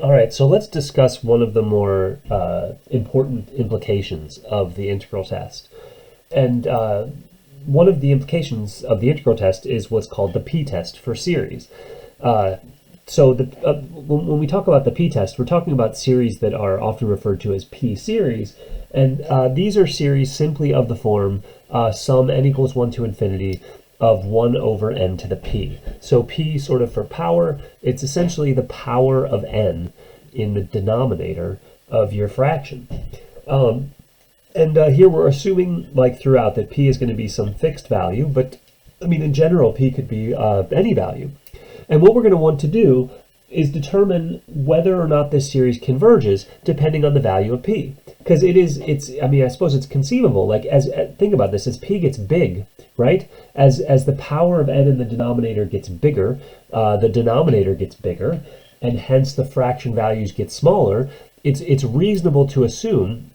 All right, so let's discuss one of the more important implications of the integral test. And one of the implications of the integral test is what's called the p-test for series. When we talk about the p-test, we're talking about series that are often referred to as p-series. And these are series simply of the form sum n equals 1 to infinity of 1 over n to the p. So p sort of for power, it's essentially the power of n in the denominator of your fraction. Here we're assuming, like throughout, that p is going to be some fixed value, but I mean in general p could be any value. And what we're going to want to do is determine whether or not this series converges depending on the value of p. Because I suppose it's conceivable, like think about this, as p gets big, right? As the power of n in the denominator gets bigger, the denominator gets bigger, and hence the fraction values get smaller. It's reasonable to assume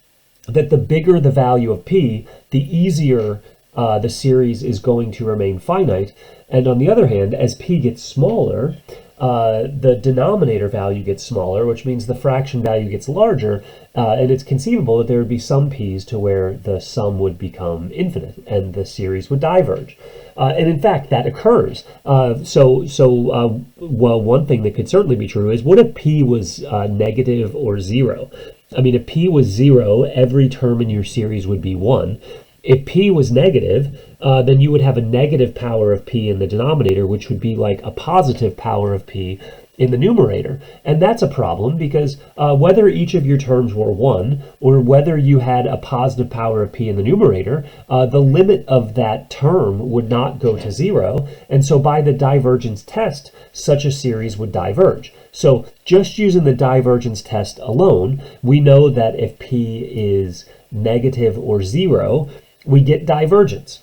that the bigger the value of p, the easier the series is going to remain finite. And on the other hand, as p gets smaller, the denominator value gets smaller, which means the fraction value gets larger, and it's conceivable that there would be some p's to where the sum would become infinite and the series would diverge. And in fact, that occurs. Well, one thing that could certainly be true is, what if p was negative or 0? I mean, if p was 0, every term in your series would be 1. If p was negative, then you would have a negative power of p in the denominator, which would be like a positive power of p in the numerator. And that's a problem because whether each of your terms were 1 or whether you had a positive power of p in the numerator, the limit of that term would not go to 0. And so by the divergence test, such a series would diverge. So just using the divergence test alone, we know that if p is negative or 0, we get divergence.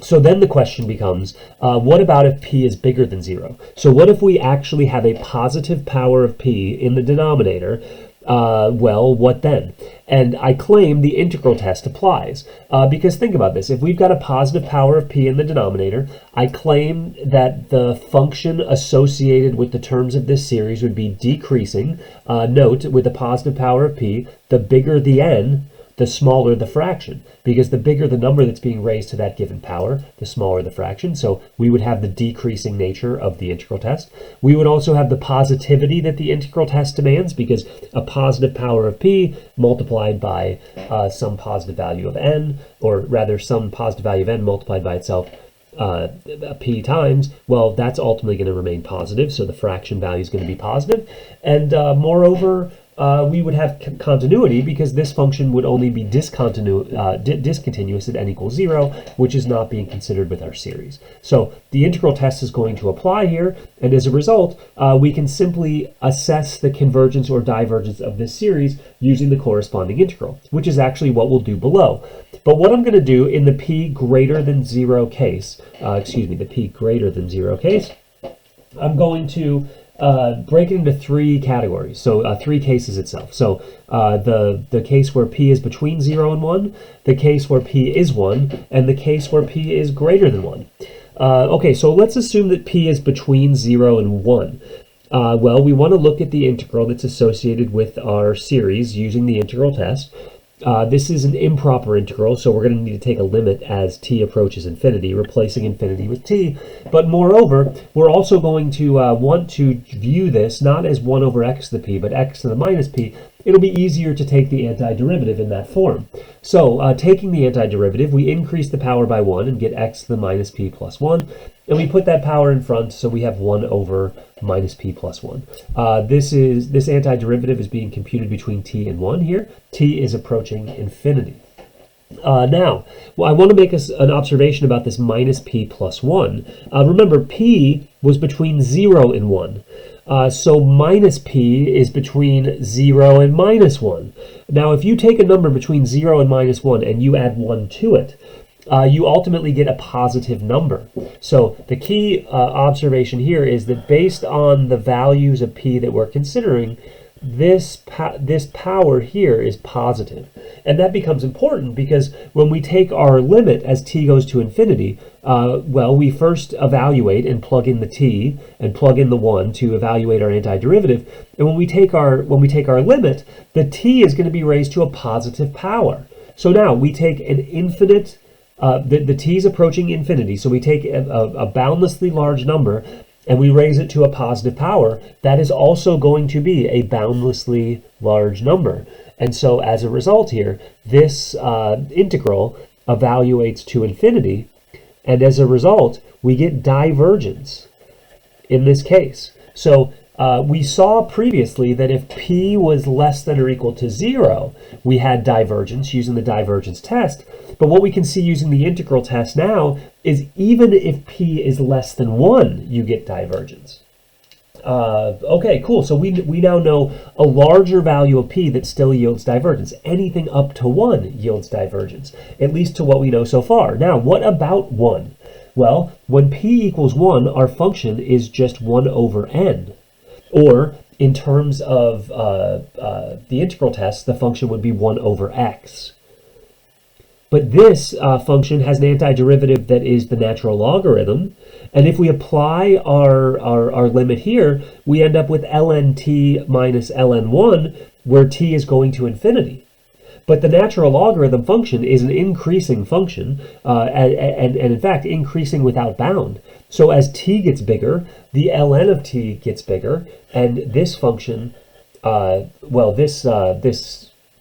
So then the question becomes, what about if p is bigger than 0? So what if we actually have a positive power of p in the denominator? Well, what then? And I claim the integral test applies. Because think about this. If we've got a positive power of p in the denominator, I claim that the function associated with the terms of this series would be decreasing. Note, with a positive power of p, the bigger the n, the smaller the fraction, because the bigger the number that's being raised to that given power, the smaller the fraction. So we would have the decreasing nature of the integral test. We would also have the positivity that the integral test demands, because a positive power of p multiplied by some positive value of n, or rather some positive value of n multiplied by itself p times, well, that's ultimately going to remain positive, so the fraction value is going to be positive. And moreover, we would have continuity, because this function would only be discontinuous at n equals 0, which is not being considered with our series. So the integral test is going to apply here, and as a result, we can simply assess the convergence or divergence of this series using the corresponding integral, which is actually what we'll do below. But what I'm going to do in the p greater than 0 case, the p greater than 0 case, I'm going to break it into 3 categories, so 3 cases itself. So the case where p is between 0 and 1, the case where p is 1, and the case where p is greater than 1. Okay, so let's assume that p is between 0 and 1. Well, we want to look at the integral that's associated with our series using the integral test. This is an improper integral, so we're going to need to take a limit as t approaches infinity, replacing infinity with t. But moreover, we're also going to want to view this not as 1 over x to the p, but x to the minus p. It'll be easier to take the antiderivative in that form. So taking the antiderivative, we increase the power by 1 and get x to the minus p plus 1. And we put that power in front, so we have 1 over minus p plus 1. This antiderivative is being computed between t and 1 here. T is approaching infinity. Now, I want to make an observation about this minus p plus 1. Remember, p was between 0 and 1. So minus p is between 0 and minus 1. Now, if you take a number between 0 and minus 1 and you add 1 to it, you ultimately get a positive number. So the key observation here is that based on the values of p that we're considering, this power here is positive. And that becomes important because when we take our limit as t goes to infinity, well, we first evaluate and plug in the t and plug in the 1 to evaluate our antiderivative. And when we take our limit, the t is going to be raised to a positive power. So now we take an infinite, the t is approaching infinity, so we take a boundlessly large number and we raise it to a positive power. That is also going to be a boundlessly large number. And so as a result here, this integral evaluates to infinity, and as a result, we get divergence in this case. So we saw previously that if p was less than or equal to 0, we had divergence using the divergence test. But what we can see using the integral test now is even if p is less than 1, you get divergence. Okay, cool. So we now know a larger value of p that still yields divergence. Anything up to 1 yields divergence, at least to what we know so far. Now, what about 1? Well, when p equals 1, our function is just 1 over n. Or, in terms of the integral test, the function would be 1 over x. But this function has an antiderivative that is the natural logarithm. And if we apply our limit here, we end up with ln t minus ln 1, where t is going to infinity. But the natural logarithm function is an increasing function, and in fact, increasing without bound. So as t gets bigger, the ln of t gets bigger, and this function, the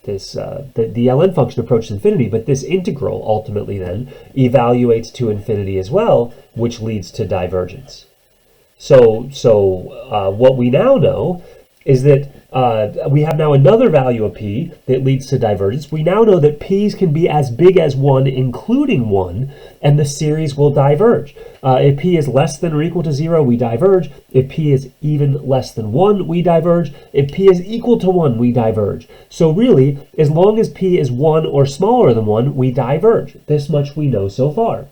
ln function approaches infinity, but this integral ultimately then evaluates to infinity as well, which leads to divergence. So what we now know is that we have now another value of p that leads to divergence. We now know that p's can be as big as 1, including 1, and the series will diverge. If p is less than or equal to 0, we diverge. If p is even less than 1, we diverge. If p is equal to 1, we diverge. So really, as long as p is 1 or smaller than 1, we diverge. This much we know so far.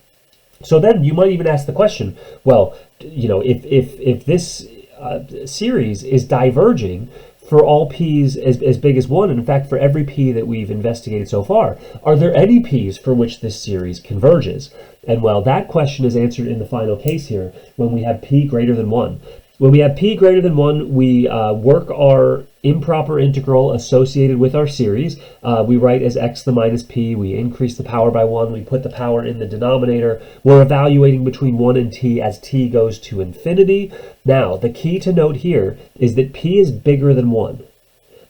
So then you might even ask the question, well, you know, if this series is diverging for all p's as big as 1, and in fact for every p that we've investigated so far, are there any p's for which this series converges? And well, that question is answered in the final case here when we have p greater than 1. When we have p greater than 1, we work our improper integral associated with our series. We write as x to the minus p. We increase the power by 1. We put the power in the denominator. We're evaluating between 1 and t as t goes to infinity. Now, the key to note here is that p is bigger than 1.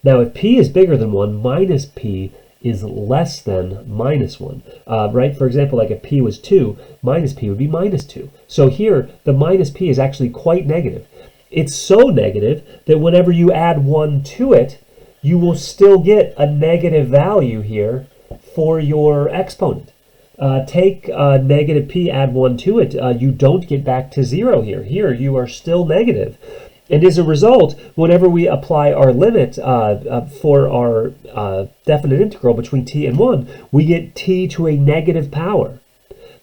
Now, if p is bigger than 1, minus p is less than minus 1, right? For example, like if p was 2, minus p would be minus 2. So here, the minus p is actually quite negative. It's so negative that whenever you add 1 to it, you will still get a negative value here for your exponent. Take negative p, add 1 to it, you don't get back to 0 here. Here, you are still negative. And as a result, whenever we apply our limit for our definite integral between t and 1, we get t to a negative power.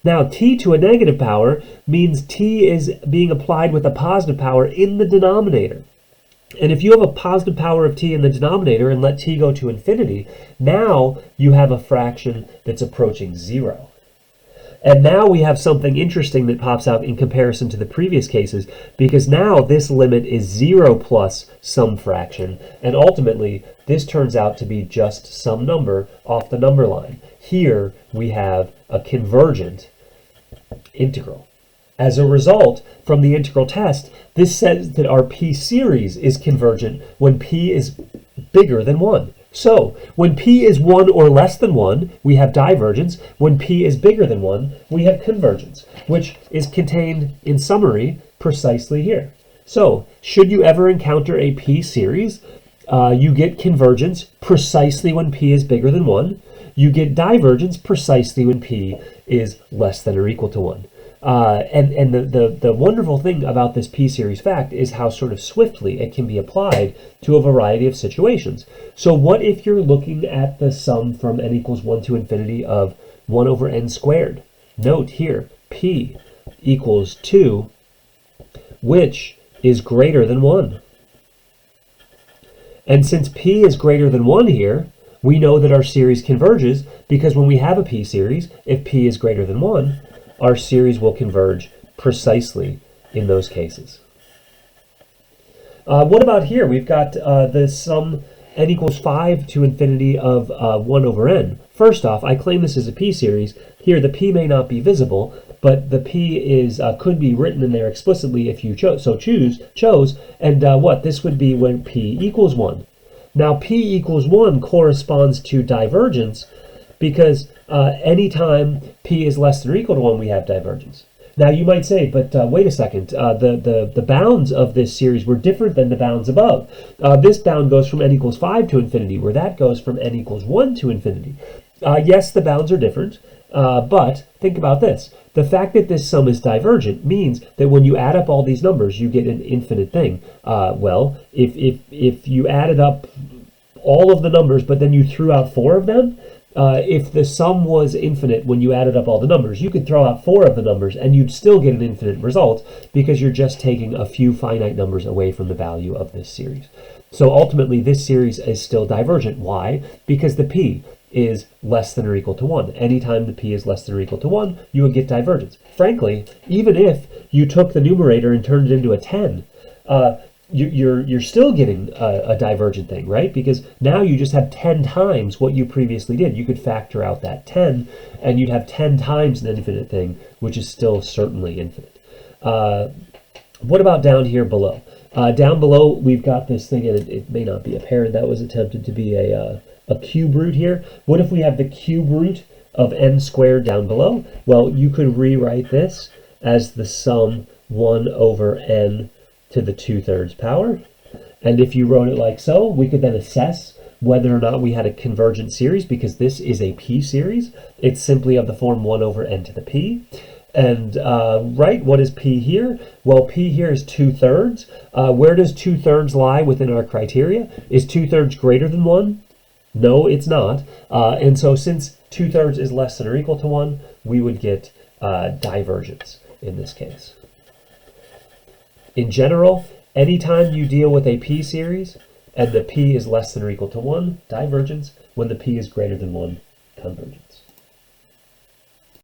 Now, t to a negative power means t is being applied with a positive power in the denominator. And if you have a positive power of t in the denominator and let t go to infinity, now you have a fraction that's approaching 0. And now we have something interesting that pops out in comparison to the previous cases, because now this limit is 0 plus some fraction, and ultimately this turns out to be just some number off the number line. Here we have a convergent integral. As a result, from the integral test, this says that our p series is convergent when p is bigger than 1. So, when p is 1 or less than 1, we have divergence. When p is bigger than 1, we have convergence, which is contained in summary precisely here. So, should you ever encounter a p series, you get convergence precisely when p is bigger than 1. You get divergence precisely when p is less than or equal to 1. And the wonderful thing about this p-series fact is how sort of swiftly it can be applied to a variety of situations. So what if you're looking at the sum from n equals 1 to infinity of 1 over n squared? Note here, p equals 2, which is greater than 1. And since p is greater than 1 here, we know that our series converges, because when we have a p series, if p is greater than 1, our series will converge precisely in those cases. What about here? We've got the sum n equals 5 to infinity of 1 over n. First off, I claim this is a p series. Here, the p may not be visible, but the p is could be written in there explicitly if you chose. And what? This would be when p equals 1. Now, p equals 1 corresponds to divergence, because anytime p is less than or equal to 1, we have divergence. Now, you might say, but wait a second, the bounds of this series were different than the bounds above. This bound goes from n equals 5 to infinity, where that goes from n equals 1 to infinity. Yes, the bounds are different, but think about this. The fact that this sum is divergent means that when you add up all these numbers, you get an infinite thing. Well, if you added up all of the numbers, but then you threw out 4 of them, if the sum was infinite when you added up all the numbers, you could throw out 4 of the numbers and you'd still get an infinite result, because you're just taking a few finite numbers away from the value of this series. So ultimately, this series is still divergent. Why? Because the p is less than or equal to 1. Anytime the p is less than or equal to 1, you would get divergence. Frankly, even if you took the numerator and turned it into a 10, you're still getting a divergent thing, right? Because now you just have 10 times what you previously did. You could factor out that 10, and you'd have 10 times an infinite thing, which is still certainly infinite. What about down here below? Down below, we've got this thing, and it may not be apparent. That was attempted to be a cube root here. What if we have the cube root of n squared down below? Well, you could rewrite this as the sum 1 over n to the 2/3 power. And if you wrote it like so, we could then assess whether or not we had a convergent series, because this is a p series. It's simply of the form 1 over n to the p. And right, what is p here? Well, p here is 2/3. Where does 2/3 lie within our criteria? Is 2/3 greater than 1? No, it's not. And so since 2/3 is less than or equal to 1, we would get divergence in this case. In general, anytime you deal with a p series and the p is less than or equal to 1, divergence. When the p is greater than 1, convergence.